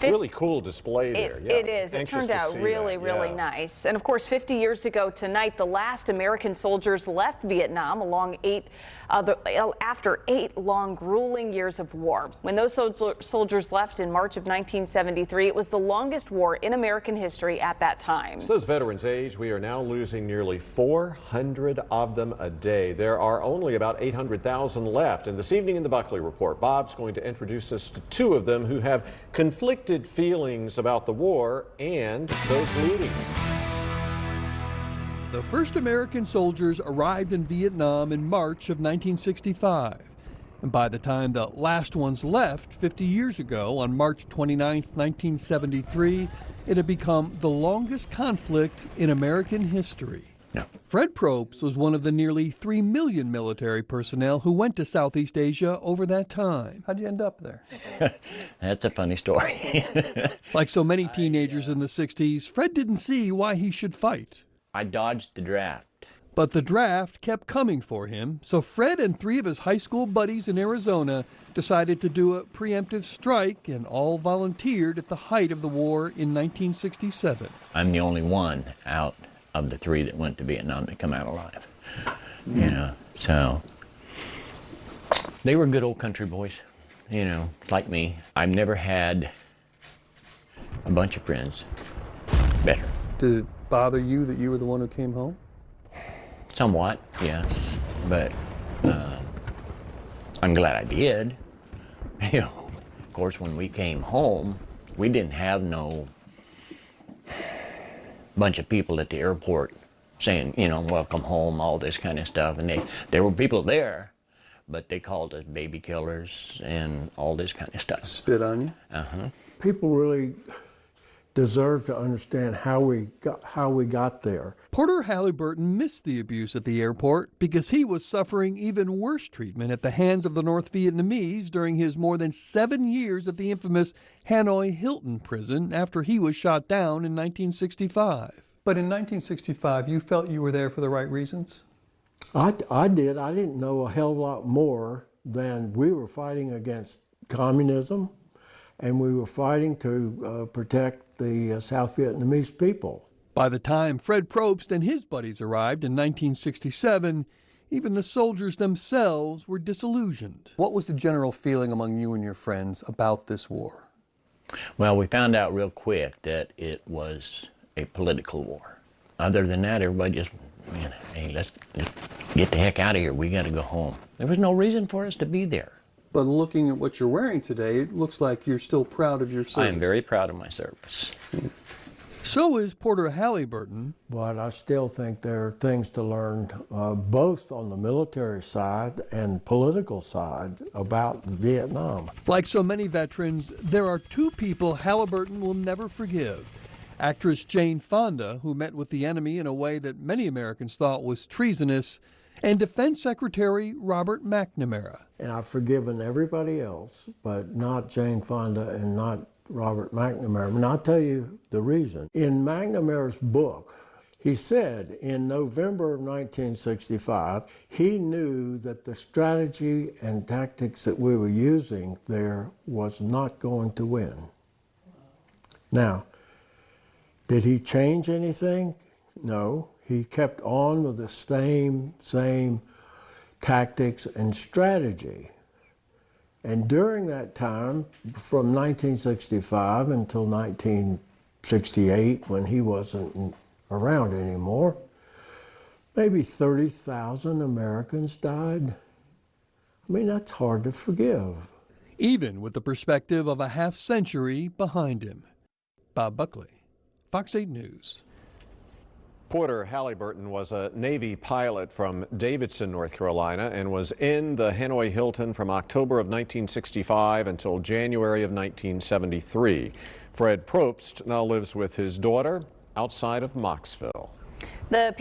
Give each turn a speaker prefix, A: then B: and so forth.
A: Really cool display there. Yeah.
B: It is. It turned out really nice. And of course, 50 years ago tonight, the last American soldiers left Vietnam after 8 long, grueling years of war. When those soldiers left in March of 1973, it was the longest war in American history at that time.
A: As those veterans age, we are now losing nearly 400 of them a day. There are only about 800,000 left. And this evening in the Buckley Report, Bob's going to introduce us to 2 of them who have conflicted feelings about the war and those leading.
C: The first American soldiers arrived in Vietnam in March of 1965. And by the time the last ones left 50 years ago, on March 29, 1973, it had become the longest conflict in American history.
D: No.
C: Fred Probst was one of the nearly 3 million military personnel who went to Southeast Asia over that time. How'd you end up there?
D: That's a funny story.
C: Like so many teenagers in the 60s, Fred didn't see why he should fight.
D: I dodged the draft.
C: But the draft kept coming for him, so Fred and 3 of his high school buddies in Arizona decided to do a preemptive strike and all volunteered at the height of the war in 1967.
D: I'm the only one out of the 3 that went to Vietnam to come out alive. You know, so they were good old country boys, you know, like me. I've never had a bunch of friends better.
C: Did it bother you that you were the one who came home?
D: Somewhat, yes, but I'm glad I did. You know, of course, when we came home, we didn't have no bunch of people at the airport saying, you know, welcome home, all this kind of stuff. And there were people there, but they called us baby killers and all this kind of stuff.
C: Spit on you?
D: Uh-huh.
E: People really deserve to understand how we got there.
C: Porter Halliburton missed the abuse at the airport because he was suffering even worse treatment at the hands of the North Vietnamese during his more than 7 years at the infamous Hanoi Hilton prison after he was shot down in 1965. But in 1965, you felt you were there for the right reasons?
E: I did. I didn't know a hell of a lot more than we were fighting against communism, and we were fighting to protect the South Vietnamese people.
C: By the time Fred Probst and his buddies arrived in 1967, even the soldiers themselves were disillusioned. What was the general feeling among you and your friends about this war?
D: Well, we found out real quick that it was a political war. Other than that, everybody just, man, hey, let's get the heck out of here. We got to go home. There was no reason for us to be there.
C: But looking at what you're wearing today, it looks like you're still proud of your service.
D: I am very proud of my service.
C: So is Porter Halliburton.
E: But I still think there are things to learn, both on the military side and political side, about Vietnam.
C: Like so many veterans, there are 2 people Halliburton will never forgive. Actress Jane Fonda, who met with the enemy in a way that many Americans thought was treasonous, and Defense Secretary Robert McNamara.
E: And I've forgiven everybody else, but not Jane Fonda and not Robert McNamara. And I'll tell you the reason. In McNamara's book, he said in November of 1965, he knew that the strategy and tactics that we were using there was not going to win. Now, did he change anything? No. He kept on with the same tactics and strategy. And during that time, from 1965 until 1968, when he wasn't around anymore, maybe 30,000 Americans died. I mean, that's hard to forgive.
C: Even with the perspective of a half-century behind him. Bob Buckley, Fox 8 News.
A: Porter Halliburton was a Navy pilot from Davidson, North Carolina, and was in the Hanoi Hilton from October of 1965 until January of 1973. Fred Probst now lives with his daughter outside of Mocksville.
B: The